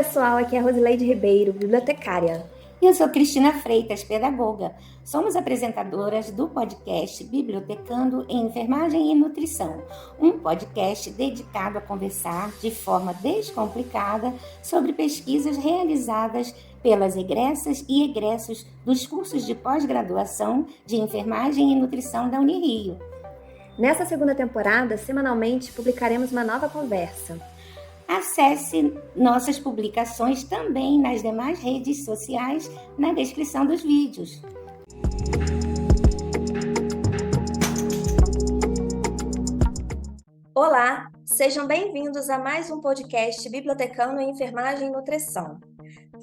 pessoal, aqui é a Rosileide Ribeiro, bibliotecária. E eu sou Cristina Freitas, pedagoga. Somos apresentadoras do podcast Bibliotecando em Enfermagem e Nutrição, um podcast dedicado a conversar de forma descomplicada sobre pesquisas realizadas pelas egressas e egressos dos cursos de pós-graduação de Enfermagem e Nutrição da Unirio. Nessa segunda temporada, semanalmente, publicaremos uma nova conversa. Acesse nossas publicações também nas demais redes sociais na descrição dos vídeos. Olá, sejam bem-vindos a mais um podcast Bibliotecando em Enfermagem e Nutrição.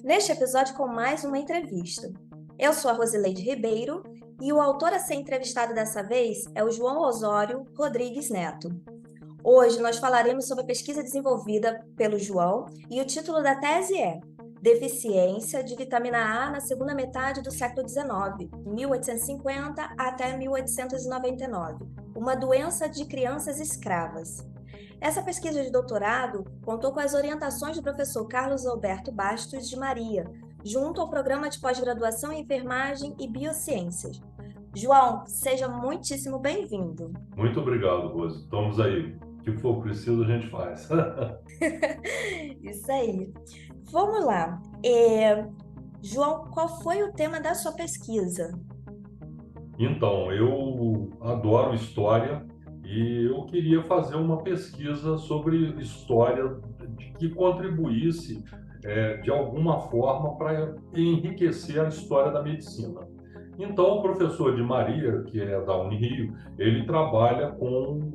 Neste episódio com mais uma entrevista. Eu sou a Rosileide Ribeiro e o autor a ser entrevistado dessa vez é o João Osório Rodrigues Neto. Hoje nós falaremos sobre a pesquisa desenvolvida pelo João e o título da tese é Deficiência de vitamina A na segunda metade do século XIX, 1850 até 1899, uma doença de crianças escravas. Essa pesquisa de doutorado contou com as orientações do professor Carlos Alberto Bastos de Maria, junto ao programa de pós-graduação em Enfermagem e Biociências. João, seja muitíssimo bem-vindo. Muito obrigado, Rose. Estamos aí. O que for preciso, a gente faz. Isso aí. Vamos lá. João, qual foi o tema da sua pesquisa? Então, eu adoro história e eu queria fazer uma pesquisa sobre história que contribuísse, de alguma forma, para enriquecer a história da medicina. Então, o professor de Maria, que é da Unirio, ele trabalha com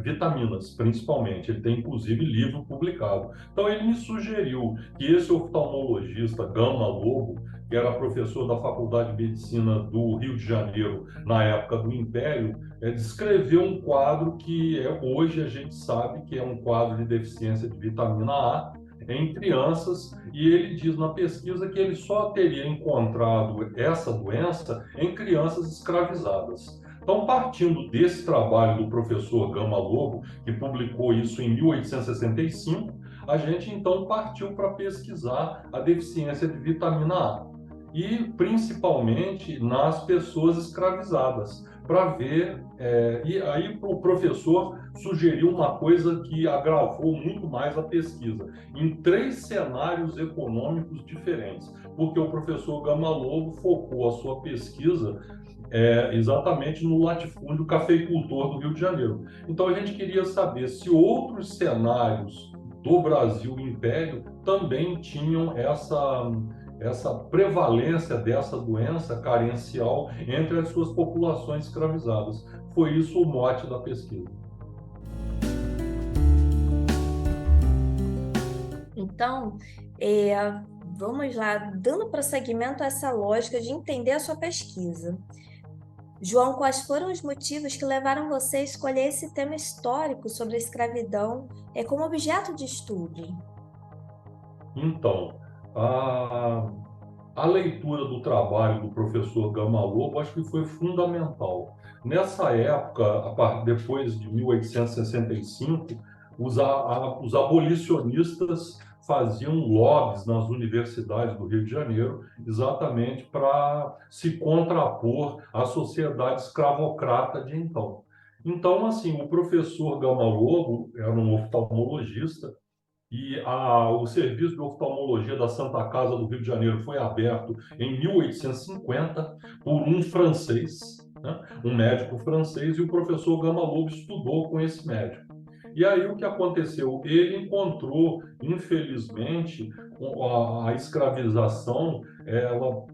vitaminas, principalmente. Ele tem, inclusive, livro publicado. Então, ele me sugeriu que esse oftalmologista, Gama Lobo, que era professor da Faculdade de Medicina do Rio de Janeiro, na época do Império, descreveu um quadro que hoje a gente sabe que é um quadro de deficiência de vitamina A, em crianças, e ele diz na pesquisa que ele só teria encontrado essa doença em crianças escravizadas. Então, partindo desse trabalho do professor Gama Lobo, que publicou isso em 1865, a gente então partiu para pesquisar a deficiência de vitamina A, e principalmente nas pessoas escravizadas, para ver, e aí o professor sugeriu uma coisa que agravou muito mais a pesquisa, em 3 cenários econômicos diferentes, porque o professor Gama Lobo focou a sua pesquisa exatamente no latifúndio cafeicultor do Rio de Janeiro. Então a gente queria saber se outros cenários do Brasil Império também tinham essa prevalência dessa doença carencial entre as suas populações escravizadas. Foi isso o mote da pesquisa. Então, vamos lá, dando prosseguimento a essa lógica de entender a sua pesquisa. João, quais foram os motivos que levaram você a escolher esse tema histórico sobre a escravidão como objeto de estudo? Então, a leitura do trabalho do professor Gama Lobo acho que foi fundamental. Nessa época, depois de 1865, os abolicionistas faziam lobbies nas universidades do Rio de Janeiro, exatamente para se contrapor à sociedade escravocrata de então. Então, assim, o professor Gama Lobo era um oftalmologista, e o serviço de oftalmologia da Santa Casa do Rio de Janeiro foi aberto em 1850 por um francês, né? Um médico francês, e o professor Gama Lobo estudou com esse médico. E aí o que aconteceu? Ele encontrou, infelizmente, a escravização,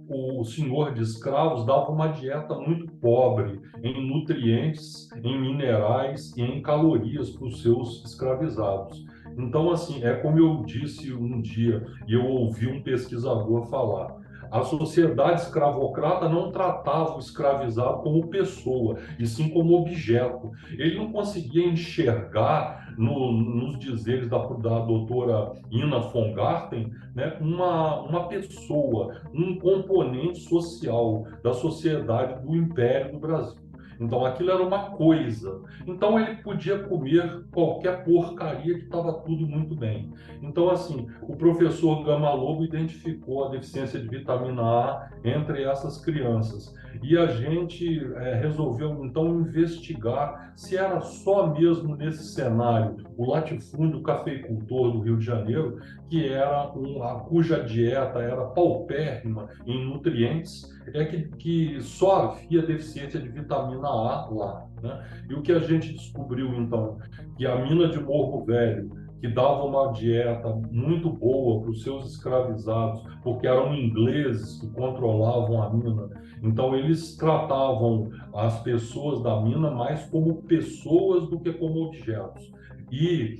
o senhor de escravos dava uma dieta muito pobre em nutrientes, em minerais e em calorias para os seus escravizados. Então, assim, é como eu disse um dia, e eu ouvi um pesquisador falar, a sociedade escravocrata não tratava o escravizado como pessoa, e sim como objeto. Ele não conseguia enxergar, nos dizeres da doutora Ina von Garten, né, uma pessoa, um componente social da sociedade do Império do Brasil. Então aquilo era uma coisa. Então ele podia comer qualquer porcaria que estava tudo muito bem. Então assim, o professor Gama Lobo identificou a deficiência de vitamina A entre essas crianças. E a gente resolveu então investigar se era só mesmo nesse cenário o latifúndio cafeicultor do Rio de Janeiro, que era cuja dieta era paupérrima em nutrientes, que só havia deficiência de vitamina A lá, né? E o que a gente descobriu então, que a mina de Morro Velho, que dava uma dieta muito boa para os seus escravizados, porque eram ingleses que controlavam a mina. Então, eles tratavam as pessoas da mina mais como pessoas do que como objetos. E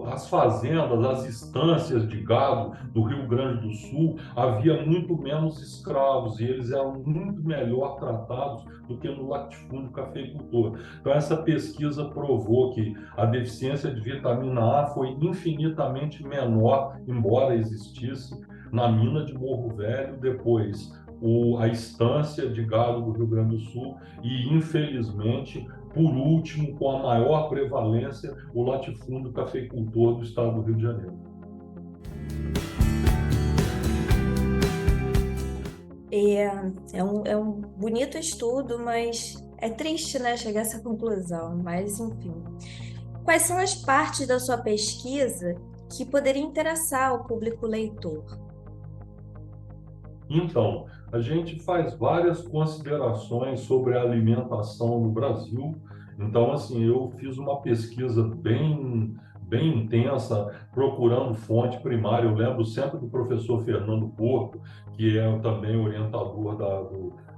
as fazendas, as estâncias de gado do Rio Grande do Sul, havia muito menos escravos e eles eram muito melhor tratados do que no latifúndio cafeicultor. Então, essa pesquisa provou que a deficiência de vitamina A foi infinitamente menor, embora existisse, na mina de Morro Velho, depois a estância de gado do Rio Grande do Sul e, infelizmente, por último, com a maior prevalência, o latifúndio cafeicultor do estado do Rio de Janeiro. É um bonito estudo, mas é triste, né, chegar a essa conclusão. Mas, enfim. Quais são as partes da sua pesquisa que poderiam interessar ao público leitor? Então, a gente faz várias considerações sobre a alimentação no Brasil. Então, assim, eu fiz uma pesquisa bem intensa, procurando fonte primária. Eu lembro sempre do professor Fernando Porto, que é também orientador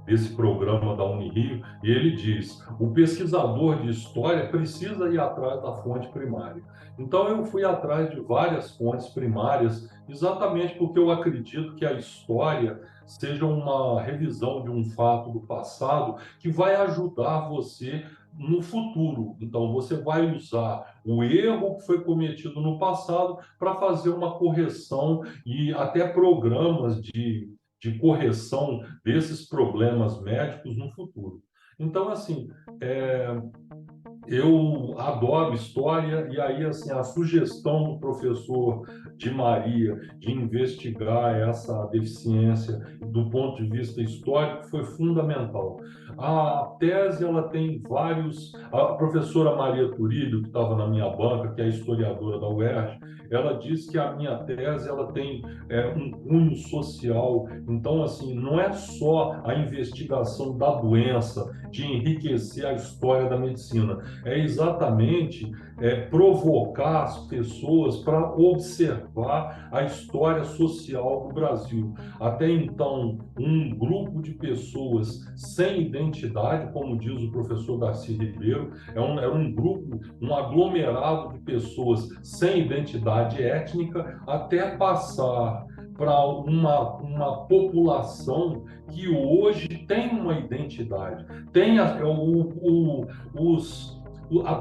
desse programa da Unirio, e ele diz: o pesquisador de história precisa ir atrás da fonte primária. Então, eu fui atrás de várias fontes primárias, exatamente porque eu acredito que a história seja uma revisão de um fato do passado que vai ajudar você no futuro. Então, você vai usar o erro que foi cometido no passado para fazer uma correção e até programas de correção desses problemas médicos no futuro. Então, assim, eu adoro história e aí assim a sugestão do professor de Maria de investigar essa deficiência do ponto de vista histórico foi fundamental. A tese ela tem vários. A professora Maria Turílio, que estava na minha banca, que é historiadora da UERJ, ela diz que a minha tese ela tem um cunho social. Então assim não é só a investigação da doença, de enriquecer a história da medicina, é exatamente provocar as pessoas para observar a história social do Brasil. Até então, um grupo de pessoas sem identidade, como diz o professor Darcy Ribeiro, era um grupo, um aglomerado de pessoas sem identidade étnica, até passar para uma população que hoje tem uma identidade, tem a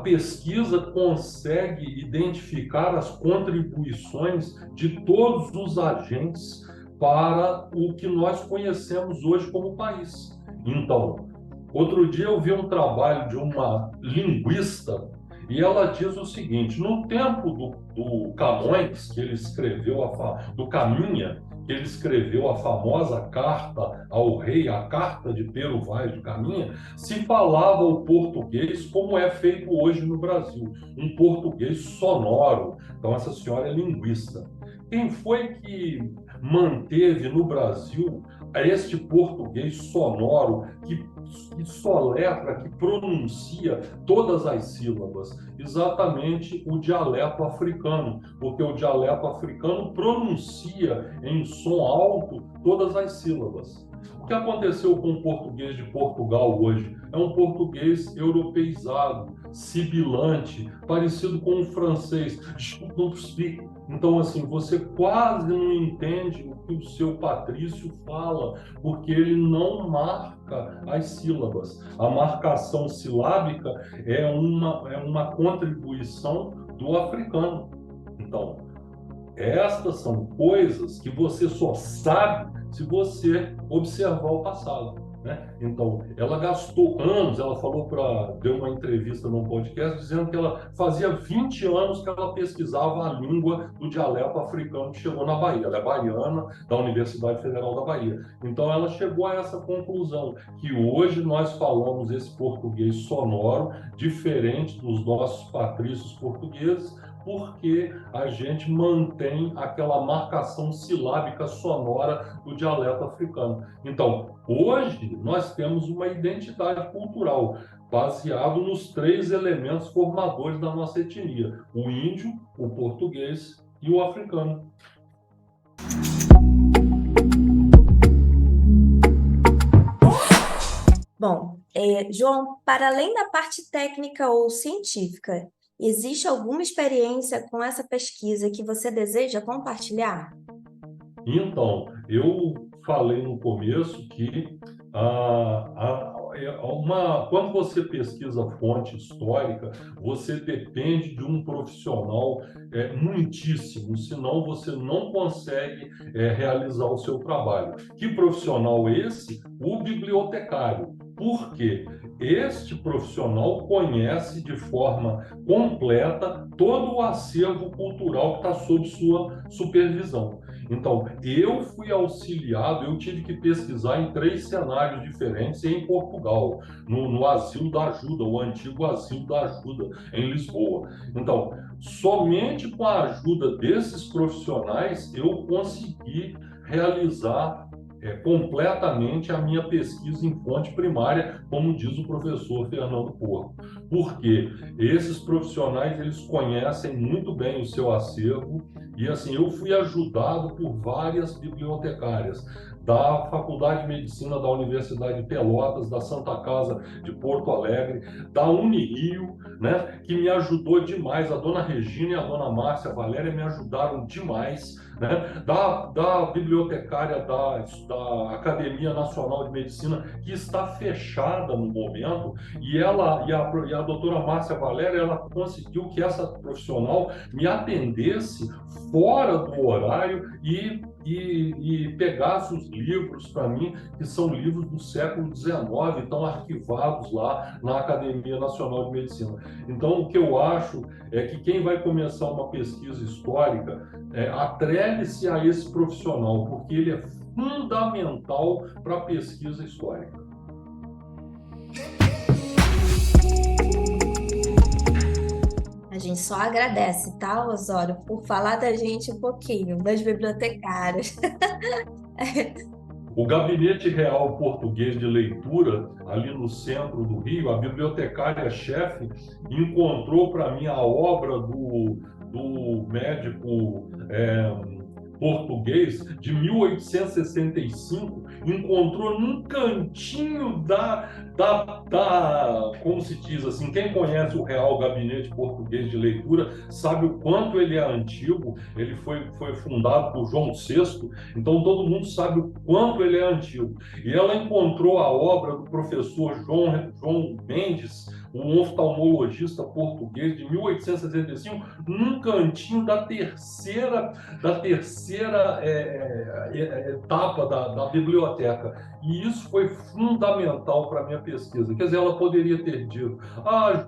pesquisa consegue identificar as contribuições de todos os agentes para o que nós conhecemos hoje como país. Então, outro dia eu vi um trabalho de uma linguista e ela diz o seguinte: no tempo do Camões, que ele escreveu do Caminha, que ele escreveu a famosa carta ao rei, a carta de Pero Vaz de Caminha, se falava o português como é feito hoje no Brasil, um português sonoro. Então essa senhora é linguista. Quem foi que manteve no Brasil este português sonoro que soletra, que pronuncia todas as sílabas? Exatamente o dialeto africano, porque o dialeto africano pronuncia em som alto todas as sílabas. O que aconteceu com o português de Portugal hoje? É um português europeizado, sibilante, parecido com o francês. Então, assim, você quase não entende o que o seu Patrício fala, porque ele não marca as sílabas. A marcação silábica é uma contribuição do africano. Então, estas são coisas que você só sabe se você observar o passado. né? Então, ela gastou anos, ela deu uma entrevista num podcast dizendo que ela fazia 20 anos que ela pesquisava a língua do dialeto africano que chegou na Bahia. Ela é baiana, da Universidade Federal da Bahia. Então, ela chegou a essa conclusão, que hoje nós falamos esse português sonoro, diferente dos nossos patrícios portugueses, porque a gente mantém aquela marcação silábica sonora do dialeto africano. Então, hoje nós temos uma identidade cultural baseado nos 3 elementos formadores da nossa etnia: o índio, o português e o africano. Bom, João, para além da parte técnica ou científica, existe alguma experiência com essa pesquisa que você deseja compartilhar? Então, eu falei no começo que quando você pesquisa fonte histórica, você depende de um profissional muitíssimo, senão você não consegue realizar o seu trabalho. Que profissional é esse? O bibliotecário. Por quê? Este profissional conhece de forma completa todo o acervo cultural que está sob sua supervisão. Então, eu fui auxiliado, eu tive que pesquisar em 3 cenários diferentes em Portugal, no Asilo da Ajuda, o antigo Asilo da Ajuda, em Lisboa. Então, somente com a ajuda desses profissionais eu consegui realizar completamente a minha pesquisa em fonte primária, como diz o professor Fernando Porto. Porque esses profissionais, eles conhecem muito bem o seu acervo, e assim, eu fui ajudado por várias bibliotecárias da Faculdade de Medicina da Universidade de Pelotas, da Santa Casa de Porto Alegre, da Unirio, né, que me ajudou demais. A dona Regina e a dona Márcia Valéria me ajudaram demais, né, da bibliotecária da Academia Nacional de Medicina, que está fechada no momento, e a doutora Márcia Valéria, ela conseguiu que essa profissional me atendesse fora do horário e pegasse os livros para mim, que são livros do século XIX, estão arquivados lá na Academia Nacional de Medicina. Então, o que eu acho é que quem vai começar uma pesquisa histórica, atrele-se a esse profissional, porque ele é fundamental para a pesquisa histórica. A gente só agradece, tá, Osório, por falar da gente um pouquinho, das bibliotecárias. O Gabinete Real Português de Leitura, ali no centro do Rio, a bibliotecária-chefe encontrou para mim a obra do médico português de 1865, encontrou num cantinho como se diz assim, quem conhece o Real Gabinete Português de Leitura sabe o quanto ele é antigo. Ele foi fundado por João VI, então todo mundo sabe o quanto ele é antigo. E ela encontrou a obra do professor João Mendes, um oftalmologista português de 1865, num cantinho da terceira etapa da biblioteca. E isso foi fundamental para a minha pesquisa. Quer dizer, ela poderia ter dito: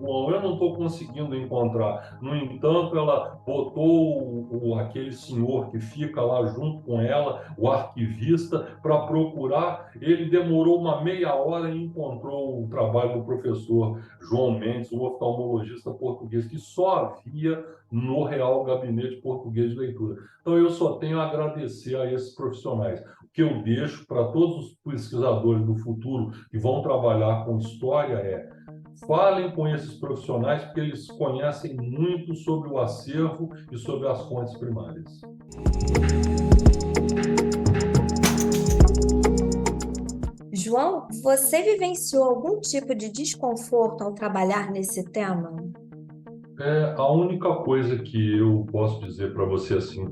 João, eu não estou conseguindo encontrar. No entanto, ela botou aquele senhor que fica lá junto com ela, o arquivista, para procurar. Ele demorou uma meia hora e encontrou o trabalho do professor João Mendes, um oftalmologista português, que só havia no Real Gabinete Português de Leitura. Então, eu só tenho a agradecer a esses profissionais. O que eu deixo para todos os pesquisadores do futuro que vão trabalhar com história falem com esses profissionais, porque eles conhecem muito sobre o acervo e sobre as fontes primárias. João, você vivenciou algum tipo de desconforto ao trabalhar nesse tema? A única coisa que eu posso dizer para você assim,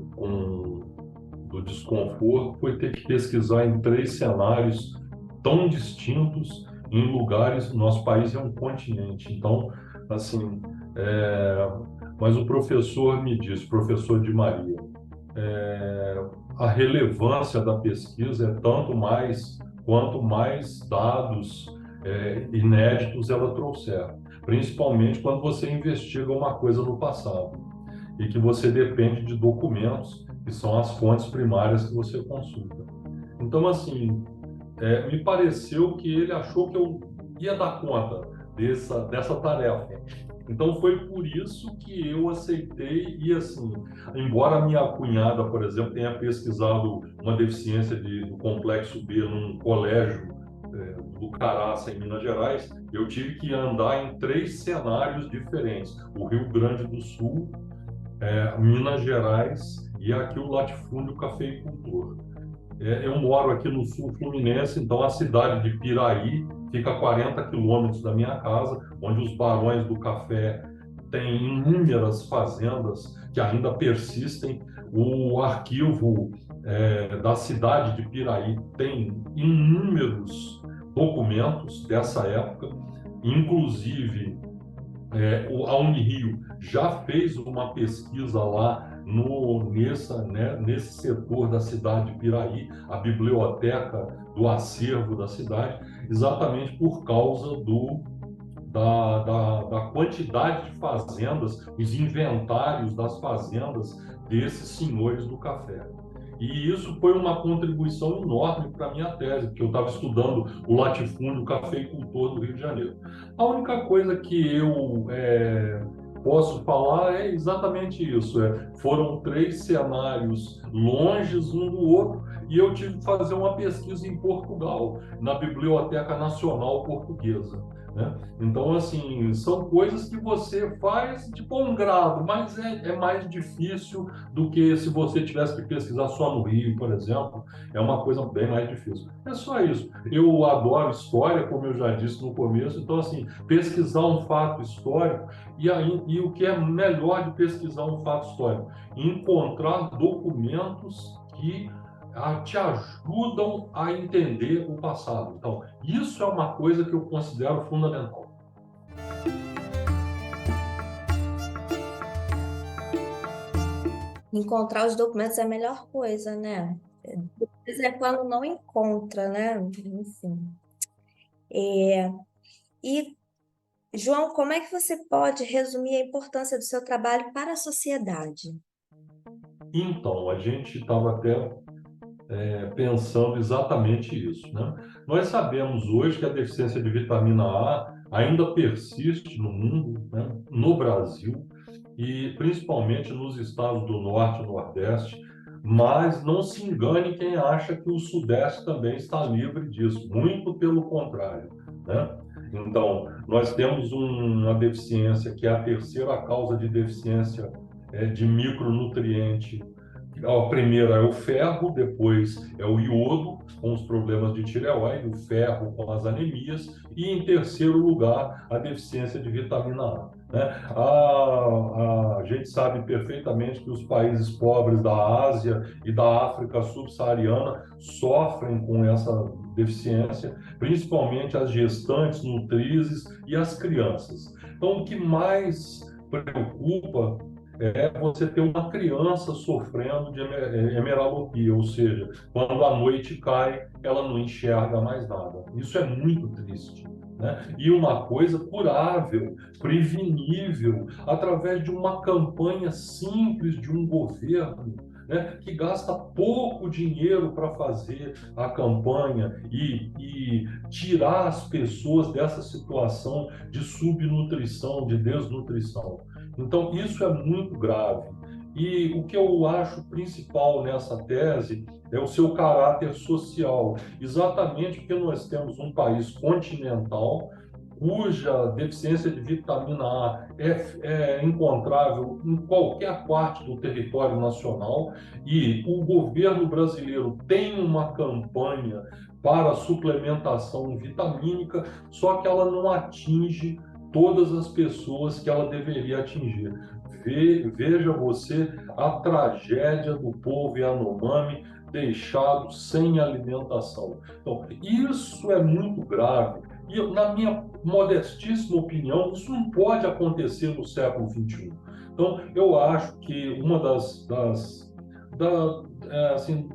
do desconforto, foi ter que pesquisar em 3 cenários tão distintos, em lugares. Nosso país é um continente, então, assim, mas o professor me disse, professor Di Maria, a relevância da pesquisa é tanto mais quanto mais dados inéditos ela trouxer, principalmente quando você investiga uma coisa no passado e que você depende de documentos, que são as fontes primárias que você consulta. Então, assim, me pareceu que ele achou que eu ia dar conta dessa tarefa. Então, foi por isso que eu aceitei e, assim, embora a minha cunhada, por exemplo, tenha pesquisado uma deficiência do complexo B num colégio do Caraça, em Minas Gerais, eu tive que andar em 3 cenários diferentes: o Rio Grande do Sul, Minas Gerais e aqui o latifúndio cafeicultor. Eu moro aqui no sul fluminense, então a cidade de Piraí fica a 40 quilômetros da minha casa, onde os barões do café têm inúmeras fazendas que ainda persistem. O arquivo da cidade de Piraí tem inúmeros documentos dessa época, inclusive a Unirio já fez uma pesquisa lá nesse setor da cidade de Piraí, a biblioteca do acervo da cidade, exatamente por causa da quantidade de fazendas, os inventários das fazendas desses senhores do café. E isso foi uma contribuição enorme para a minha tese, porque eu estava estudando o latifúndio cafeicultor do Rio de Janeiro. A única coisa que eu posso falar é exatamente isso. Foram 3 cenários longes um do outro e eu tive que fazer uma pesquisa em Portugal, na Biblioteca Nacional Portuguesa, né? Então, assim, são coisas que você faz de bom grado, mas é mais difícil do que se você tivesse que pesquisar só no Rio, por exemplo. É uma coisa bem mais difícil. É só isso. Eu adoro história, como eu já disse no começo, então, assim, pesquisar um fato histórico, e o que é melhor de pesquisar um fato histórico? Encontrar documentos que te ajudam a entender o passado. Então, isso é uma coisa que eu considero fundamental. Encontrar os documentos é a melhor coisa, né? Às vezes é quando não encontra, né? Enfim. E, João, como é que você pode resumir a importância do seu trabalho para a sociedade? Então, a gente estava até pensando exatamente isso, né? Nós sabemos hoje que a deficiência de vitamina A ainda persiste no mundo, né? No Brasil, e principalmente nos estados do Norte e Nordeste, mas não se engane quem acha que o Sudeste também está livre disso, muito pelo contrário, né? Então, nós temos uma deficiência que é a terceira causa de deficiência de micronutriente. A primeira é o ferro, depois é o iodo, com os problemas de tireoide, o ferro com as anemias, e em terceiro lugar, a deficiência de vitamina A, né? A gente sabe perfeitamente que os países pobres da Ásia e da África subsaariana sofrem com essa deficiência, principalmente as gestantes, nutrizes e as crianças. Então, o que mais preocupa é você ter uma criança sofrendo de hemeralopia, ou seja, quando a noite cai, ela não enxerga mais nada. Isso é muito triste, né? E uma coisa curável, prevenível, através de uma campanha simples de um governo, né, que gasta pouco dinheiro para fazer a campanha e tirar as pessoas dessa situação de subnutrição, de desnutrição. Então, isso é muito grave. E o que eu acho principal nessa tese é o seu caráter social, exatamente porque nós temos um país continental cuja deficiência de vitamina A é encontrável em qualquer parte do território nacional, e o governo brasileiro tem uma campanha para suplementação vitamínica, só que ela não atinge todas as pessoas que ela deveria atingir. Veja você a tragédia do povo Yanomami deixado sem alimentação. Então, isso é muito grave. E, na minha modestíssima opinião, isso não pode acontecer no século XXI. Então, eu acho que uma assim,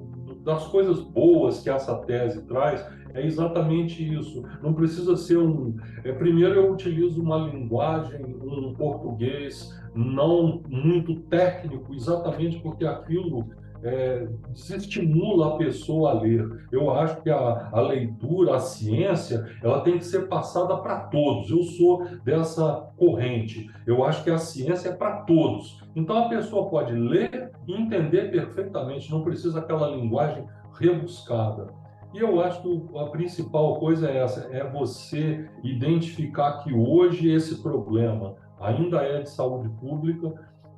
das coisas boas que essa tese traz é exatamente isso. Não precisa ser primeiro, eu utilizo uma linguagem, um português não muito técnico, exatamente porque aquilo desestimula a pessoa a ler. Eu acho que a leitura, a ciência, ela tem que ser passada para todos. Eu sou dessa corrente. Eu acho que a ciência é para todos. Então a pessoa pode ler e entender perfeitamente, não precisa aquela linguagem rebuscada. E eu acho que a principal coisa é essa, é você identificar que hoje esse problema ainda é de saúde pública,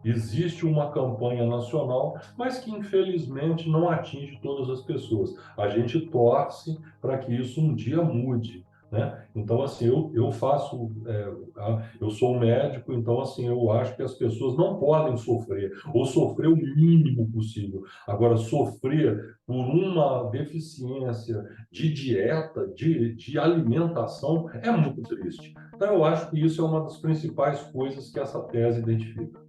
existe uma campanha nacional, mas que infelizmente não atinge todas as pessoas. A gente torce para que isso um dia mude, né? Então, assim, eu sou médico, então, assim, eu acho que as pessoas não podem sofrer, ou sofrer o mínimo possível. Agora, sofrer por uma deficiência de dieta, de alimentação, é muito triste. Então, eu acho que isso é uma das principais coisas que essa tese identifica.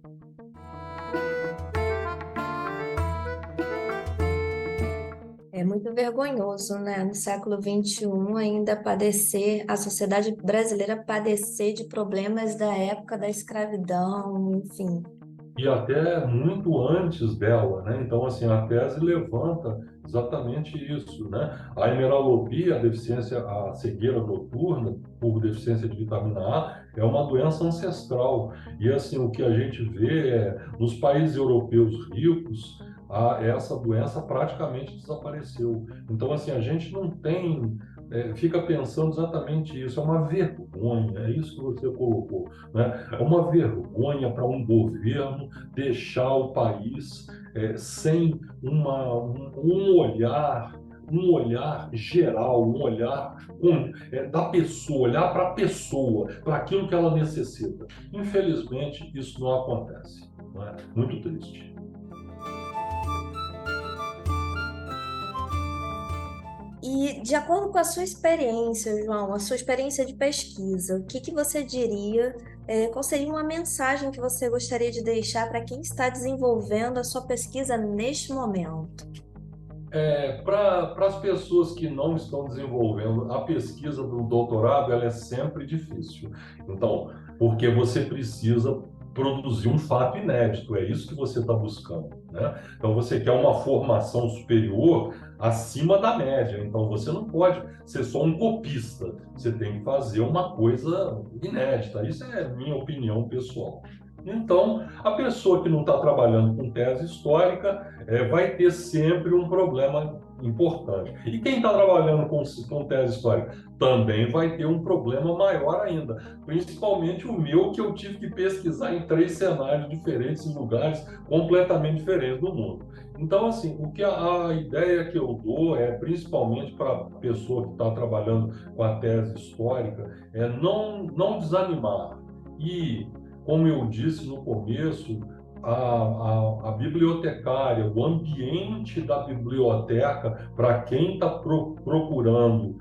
É muito vergonhoso, né? No século XXI ainda padecer, a sociedade brasileira padecer de problemas da época da escravidão, enfim. E até muito antes dela, né? Então, assim, a tese levanta exatamente isso, né? A hemeralopia, a cegueira noturna, por deficiência de vitamina A, é uma doença ancestral. E, assim, o que a gente vê nos países europeus ricos, essa doença praticamente desapareceu. Então, assim, a gente não tem... fica pensando exatamente isso, é uma vergonha, é isso que você colocou, né? É uma vergonha para um governo deixar o país sem um olhar geral, um olhar da pessoa, olhar para a pessoa, para aquilo que ela necessita. Infelizmente, isso não acontece, não é? Muito triste. E, de acordo com a sua experiência, João, a sua experiência de pesquisa, o que você diria, qual seria uma mensagem que você gostaria de deixar para quem está desenvolvendo a sua pesquisa neste momento? Para as pessoas que não estão desenvolvendo, a pesquisa do doutorado ela é sempre difícil. Então, porque você precisa produzir um fato inédito, é isso que você está buscando, né? Então, você quer uma formação superior acima da média. Então, você não pode ser só um copista, você tem que fazer uma coisa inédita. Isso é minha opinião pessoal. Então, a pessoa que não está trabalhando com tese histórica vai ter sempre um problema importante. E quem está trabalhando com tese histórica também vai ter um problema maior ainda, principalmente o meu, que eu tive que pesquisar em 3 cenários diferentes, em lugares completamente diferentes do mundo. Então, assim, a ideia que eu dou principalmente para a pessoa que está trabalhando com a tese histórica, é não desanimar. E como eu disse no começo, a bibliotecária, o ambiente da biblioteca, para quem está procurando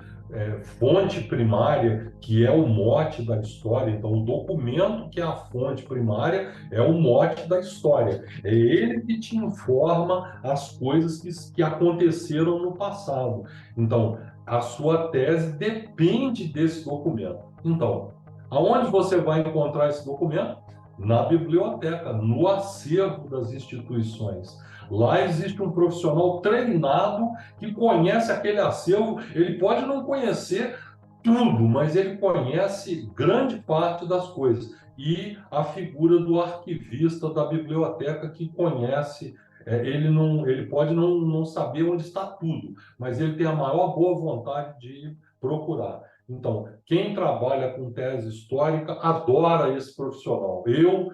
fonte primária, que é o mote da história, então o documento que é a fonte primária é o mote da história. É ele que te informa as coisas que aconteceram no passado. Então, a sua tese depende desse documento. Então, aonde você vai encontrar esse documento? Na biblioteca, no acervo das instituições. Lá existe um profissional treinado que conhece aquele acervo. Ele pode não conhecer tudo, mas ele conhece grande parte das coisas. E a figura do arquivista da biblioteca que conhece, ele pode não saber onde está tudo, mas ele tem a maior boa vontade de procurar. Então, quem trabalha com tese histórica adora esse profissional. Eu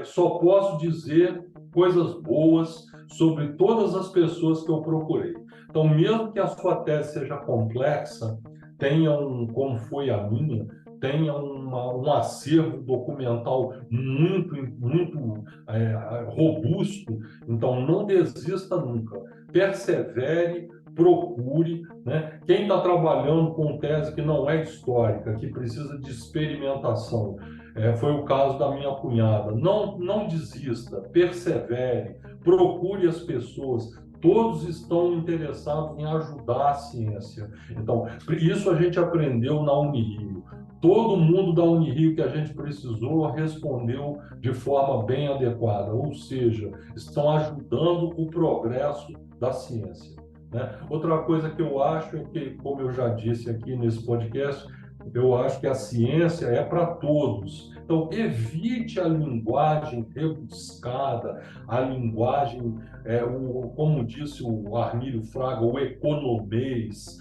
só posso dizer coisas boas sobre todas as pessoas que eu procurei. Então, mesmo que a sua tese seja complexa, tenha como foi a minha, tenha um acervo documental muito robusto, então não desista nunca. Persevere, procure, né? Quem está trabalhando com tese que não é histórica, que precisa de experimentação, foi o caso da minha cunhada. Não desista, persevere, procure as pessoas, todos estão interessados em ajudar a ciência. Então, isso a gente aprendeu na Unirio. Todo mundo da Unirio que a gente precisou respondeu de forma bem adequada, ou seja, estão ajudando o progresso da ciência, né? Outra coisa que eu acho é que, como eu já disse aqui nesse podcast, eu acho que a ciência é para todos. Então, evite a linguagem rebuscada, a linguagem, como disse o Armílio Fraga, o economês,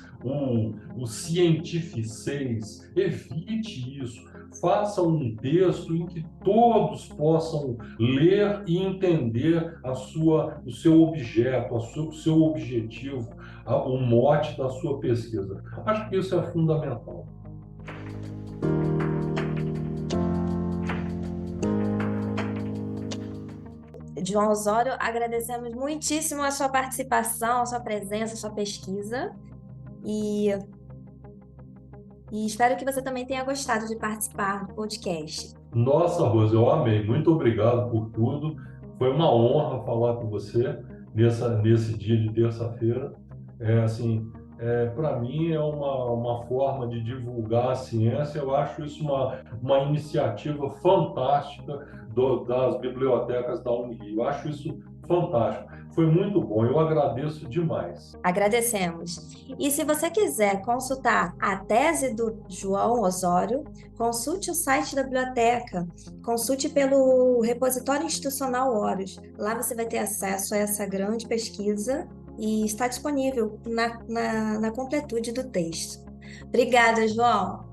o cientificês. Evite isso. Faça um texto em que todos possam ler e entender o seu objeto, o seu objetivo, o mote da sua pesquisa. Acho que isso é fundamental. João Osório, agradecemos muitíssimo a sua participação, a sua presença, a sua pesquisa e espero que você também tenha gostado de participar do podcast. Nossa, Rosa, eu amei. Muito obrigado por tudo. Foi uma honra falar com você nesse dia de terça-feira. Para mim é uma forma de divulgar a ciência. Eu acho isso uma iniciativa fantástica das bibliotecas da Unirio. Eu acho isso fantástico. Foi muito bom, eu agradeço demais. Agradecemos. E se você quiser consultar a tese do João Osório, consulte o site da biblioteca, consulte pelo repositório institucional Horus. Lá você vai ter acesso a essa grande pesquisa e está disponível na completude do texto. Obrigada, João.